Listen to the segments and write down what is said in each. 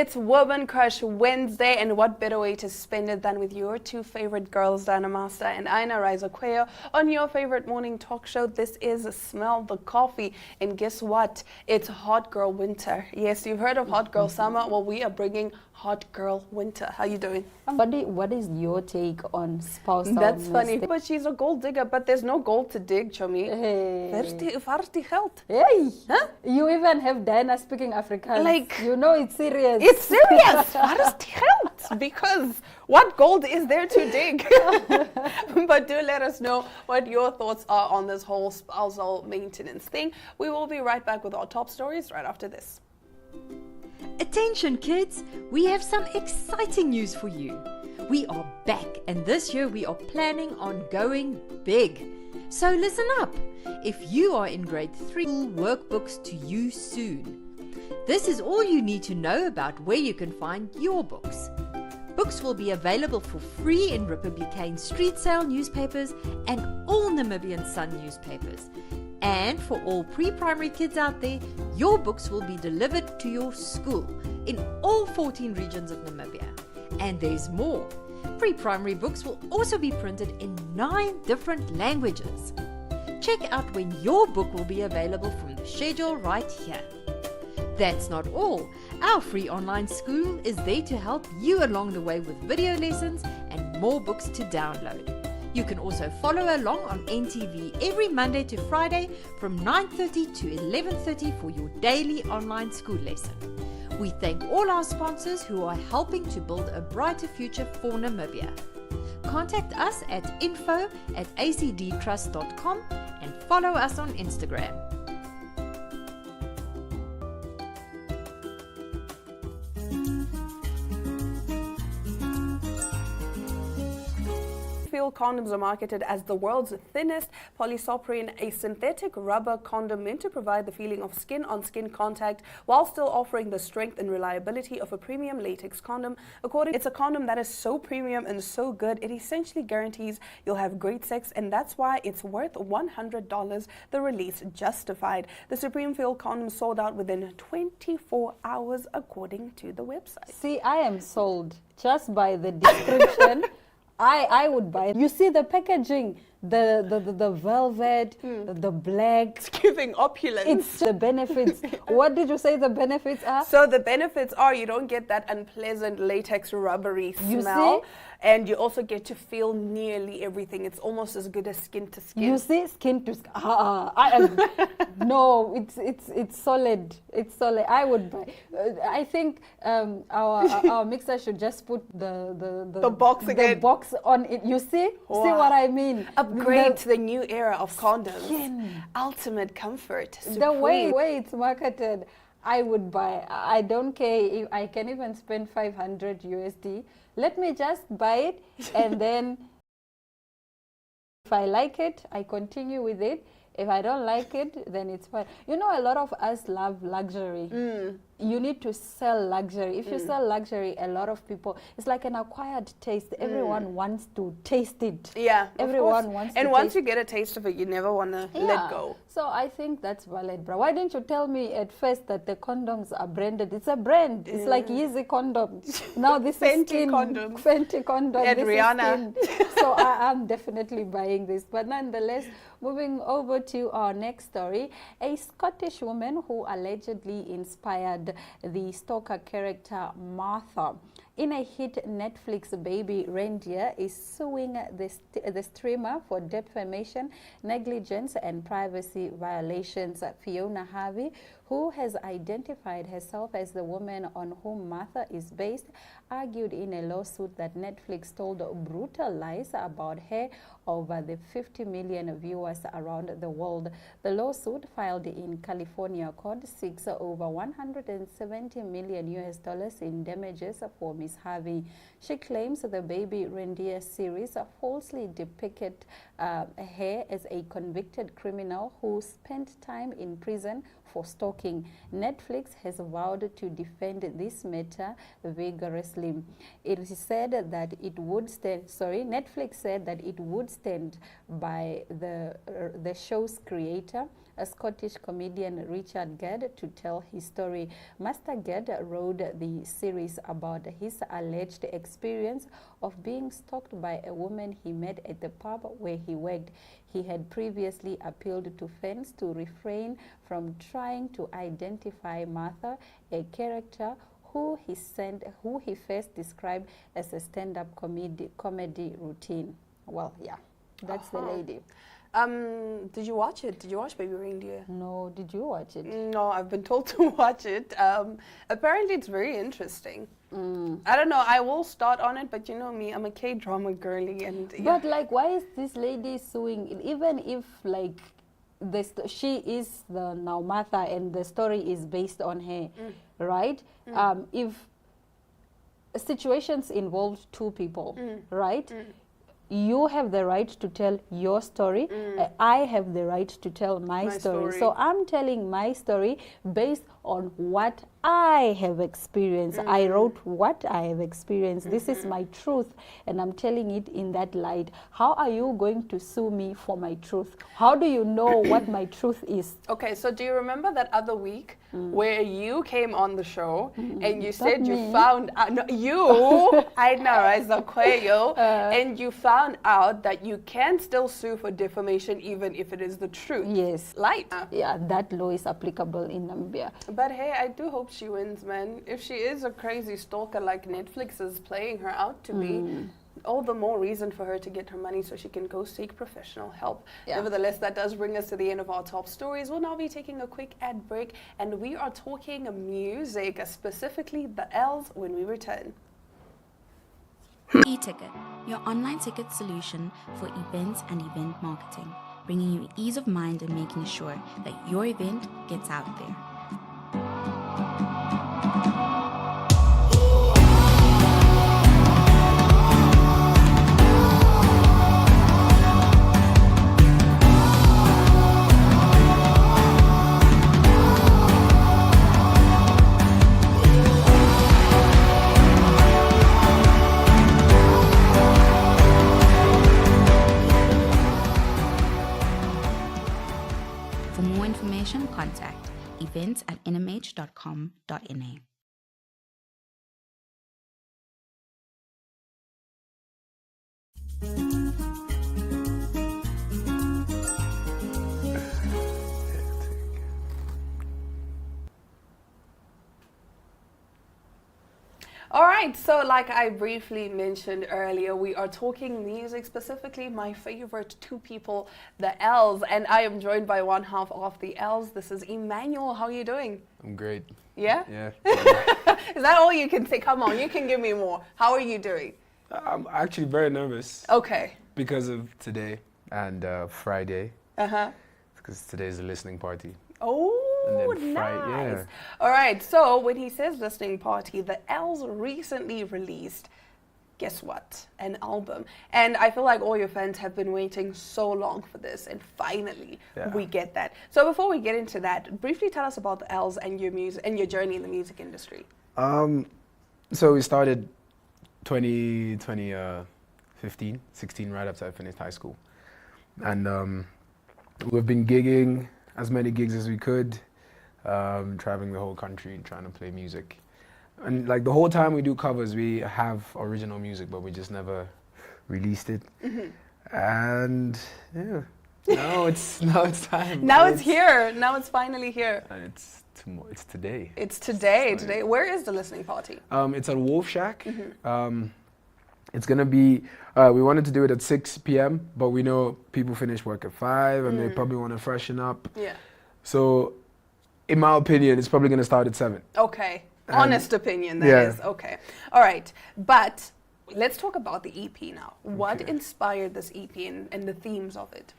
It's Woman Crush Wednesday, and what better way to spend it than with your two favorite girls, Dana Master and Aina Raizaqueo, on your favorite morning talk show. This is Smell the Coffee, and guess what? It's Hot Girl Winter. Yes, you've heard of Hot Girl Summer. Well, we are bringing Hot Girl Winter. How you doing? What is your take on spousal That's funny. mistake? But she's a gold digger, but there's no gold to dig, Chomi. Hey. Varti geld. Hey. Huh? You even have Diana speaking Afrikaans. Like, you know it's serious. It's serious. Waar is die geld? Because what gold is there to dig? But do let us know what your thoughts are on this whole spousal maintenance thing. We will be right back with our top stories right after this. Attention kids, we have some exciting news for you. We are back, and this year we are planning on going big. So listen up. If you are in grade 3, workbooks to you soon. This is all you need to know about where you can find your books. Books will be available for free in Republican Street Sale newspapers and all Namibian Sun newspapers. And for all pre-primary kids out there, your books will be delivered to your school in all 14 regions of Namibia. And there's more. Pre-primary books will also be printed in 9 different languages. Check out when your book will be available from the schedule right here. That's not all. Our free online school is there to help you along the way with video lessons and more books to download. You can also follow along on NTV every Monday to Friday from 9:30 to 11:30 for your daily online school lesson. We thank all our sponsors who are helping to build a brighter future for Namibia. Contact us at info@acdtrust.com and follow us on Instagram. Condoms are marketed as the world's thinnest polysoprene, a synthetic rubber condom meant to provide the feeling of skin-on-skin contact while still offering the strength and reliability of a premium latex condom. It's a condom that is so premium and so good, it essentially guarantees you'll have great sex, and that's why it's worth $100. The release justified. The Supreme Feel condom sold out within 24 hours, according to the website. See, I am sold just by the description. I would buy it. You see the packaging, the velvet, the black. It's giving opulence. It's the benefits. What did you say the benefits are? So the benefits are you don't get that unpleasant latex rubbery smell. And you also get to feel nearly everything. It's almost as good as skin to skin. You see, skin to skin. No, it's solid. It's solid. I would buy. I think our mixer should just put the box again. The box on it. You see? Wow. See what I mean? Upgrade to the new era of condoms. Ultimate comfort. Supreme. The way it's marketed, I would buy. I don't care if I can even spend 500 USD. Let me just buy it, and then if I like it, I continue with it. If I don't like it, then it's fine. You know, a lot of us love luxury. You need to sell luxury. If you sell luxury, a lot of people, it's like an acquired taste. Everyone wants to taste it. Yeah, everyone wants to And once taste you get a taste of it, you never want to let go. So I think that's valid, bro. Why didn't you tell me at first that the condoms are branded? It's a brand. It's like Yeezy condom. Now this is Fenty condom. Fenty condom. And this Rihanna. Is skin. So I'm definitely buying this. But nonetheless, moving over to our next story, a Scottish woman who allegedly inspired the stalker character Martha in a hit Netflix baby reindeer is suing the streamer for defamation, negligence and privacy violations. Fiona Harvey, who has identified herself as the woman on whom Martha is based, argued in a lawsuit that Netflix told brutal lies about her over the 50 million viewers around the world. The lawsuit, filed in California court, seeks over $170 million in damages for Ms. Harvey. She claims the Baby Reindeer series falsely depicted her as a convicted criminal who spent time in prison for stalking. Netflix has vowed to defend this matter vigorously. It is said that it would stand. Netflix said that it would stand by the show's creator, a Scottish comedian Richard Gere to tell his story. Master Gere wrote the series about his alleged experience of being stalked by a woman he met at the pub where he worked. He had previously appealed to fans to refrain from trying to identify Martha, a character who he first described as a stand-up comedy routine. Well, yeah, that's the lady. Did you watch it? Did you watch Baby Reindeer? No, did you watch it? No, I've been told to watch it. Apparently, it's very interesting. I don't know. I will start on it, but you know me, I'm a K-drama girly, and But like, why is this lady suing? Even if like she is the now Martha, and the story is based on her, right? If situations involve two people, right? You have the right to tell your story. I have the right to tell my story. So I'm telling my story based on what I have experienced. I wrote what I have experienced. This is my truth, and I'm telling it in that light. How are you going to sue me for my truth? How do you know what my truth is? Okay, so do you remember that other week where you came on the show and you said you found out, no, you, I know, right, Zakweyo, and you found out that you can still sue for defamation even if it is the truth. Yes. Light. Yeah, that law is applicable in Namibia. But hey, I do hope she wins, man. If she is a crazy stalker like Netflix is playing her out to be, all the more reason for her to get her money so she can go seek professional help. Yeah. Nevertheless, that does bring us to the end of our top stories. We'll now be taking a quick ad break, and we are talking music, specifically the L's, when we return. eTicket, your online ticket solution for events and event marketing, bringing you ease of mind and making sure that your event gets out there. For more information, contact events@nhh.com.na. All right, so like I briefly mentioned earlier, we are talking music, specifically my favorite two people, the L's, and I am joined by one half of the L's. This is Emmanuel. How are you doing? I'm great. Yeah? Yeah. Is that all you can say? Come on, you can give me more. How are you doing? I'm actually very nervous Okay. because of today and Friday, Uh-huh. because today's a listening party. Oh, And then nice. yeah. All right, so when he says listening party, the L's recently released, guess what? An album. And I feel like all your fans have been waiting so long for this, and finally we get that. So before we get into that, briefly tell us about the L's and your music and your journey in the music industry. So we started 2015, 16, right after I finished high school. And we've been gigging as many gigs as we could, traveling the whole country and trying to play music. And like the whole time we do covers, we have original music, but we just never released it. And yeah, now it's time. Now it's here. Now it's finally here. And it's today. It's today. So, Today. Where is the listening party? It's at Wolf Shack. It's gonna be. We wanted to do it at 6 p.m., but we know people finish work at 5, and they probably want to freshen up. Yeah. So, in my opinion, it's probably gonna start at 7. Okay. Honest opinion, that is. Okay. All right. But let's talk about the EP now. What inspired this EP and the themes of it?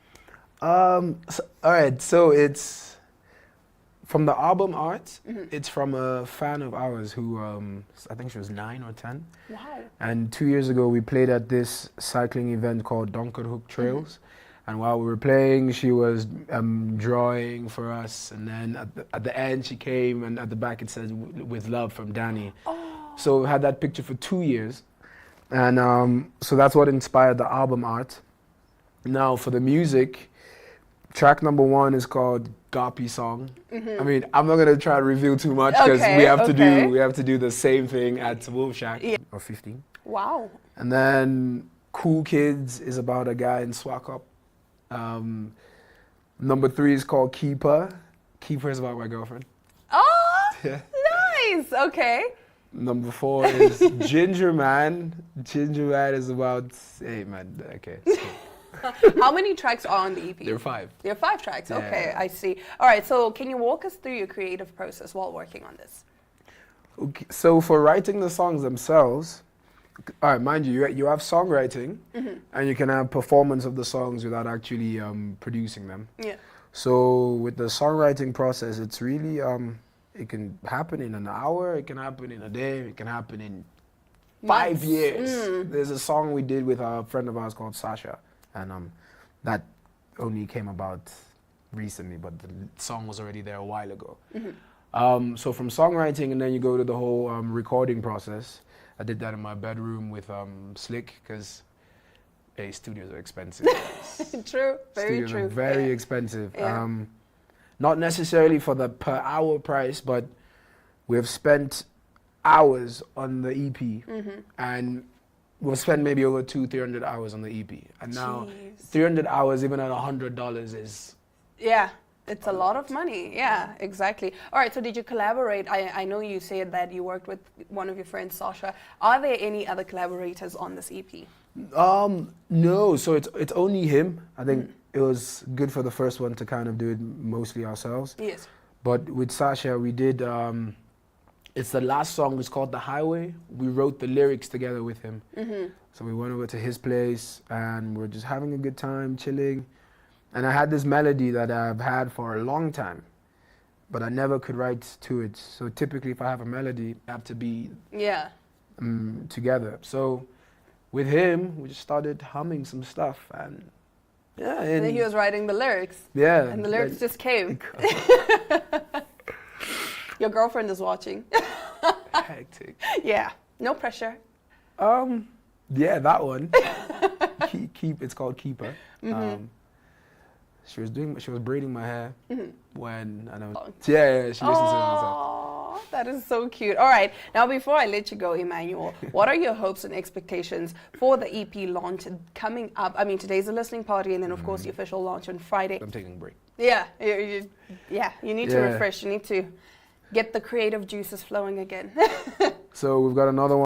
All right. So it's from the album art. It's from a fan of ours who I think she was 9 or 10. Wow. And 2 years ago, we played at this cycling event called Donkerhoek Trails. And while we were playing, she was drawing for us. And then at the end, she came, and at the back it says, "With love from Danny." Oh. So we had that picture for 2 years. And so that's what inspired the album art. Now for the music, Track number 1 is called Gapi Song. I mean, I'm not gonna try to reveal too much because we have to do the same thing at Wolf Shack. Yeah. Or 15. Wow. And then Cool Kids is about a guy in Swakop. Number 3 is called Keeper. Keeper is about my girlfriend. Oh, Yeah. nice. Okay. Number 4 is Ginger Man. Ginger Man is about, hey man, okay. How many tracks are on the EP? There are 5. There are 5 tracks. Yeah. Okay, I see. All right, so can you walk us through your creative process while working on this? Okay, so for writing the songs themselves, all right, mind you have songwriting, and you can have performance of the songs without actually producing them. Yeah. So with the songwriting process, it's really, it can happen in an hour, it can happen in a day, it can happen in 5 Months. years. There's a song we did with a friend of ours called Sasha, and that only came about recently, but the song was already there a while ago. So from songwriting, and then you go to the whole recording process. I did that in my bedroom with Slick, because studios are expensive. True, very Studios true. are very Yeah. expensive. Yeah. Not necessarily for the per hour price, but we've spent hours on the EP, and we'll spend maybe over 200-300 hours on the EP. And now Jeez. 300 hours, even at $100, is Yeah, it's a lot of money. Yeah, exactly. All right, so did you collaborate? I know you said that you worked with one of your friends, Sasha. Are there any other collaborators on this EP? no. So it's only him. I think it was good for the first one to kind of do it mostly ourselves. Yes. But with Sasha, we did. It's the last song. It's called The Highway. We wrote the lyrics together with him. So we went over to his place and we're just having a good time, chilling. And I had this melody that I've had for a long time, but I never could write to it. So typically, if I have a melody, I have to be Yeah. together. So with him, we just started humming some stuff, and yeah, And then he was writing the lyrics. yeah, And the lyrics just came. Your girlfriend is watching. hectic. Yeah. No pressure. Yeah, that one. Keep. It's called Keeper. She was braiding my hair when I know. Yeah, she listens to it. Oh, that is so cute. All right. Now, before I let you go, Emmanuel, what are your hopes and expectations for the EP launch coming up? I mean, today's the listening party, and then, of course, the official launch on Friday. I'm taking a break. Yeah. You need to Yeah. refresh. You need to get the creative juices flowing again. So we've got another one.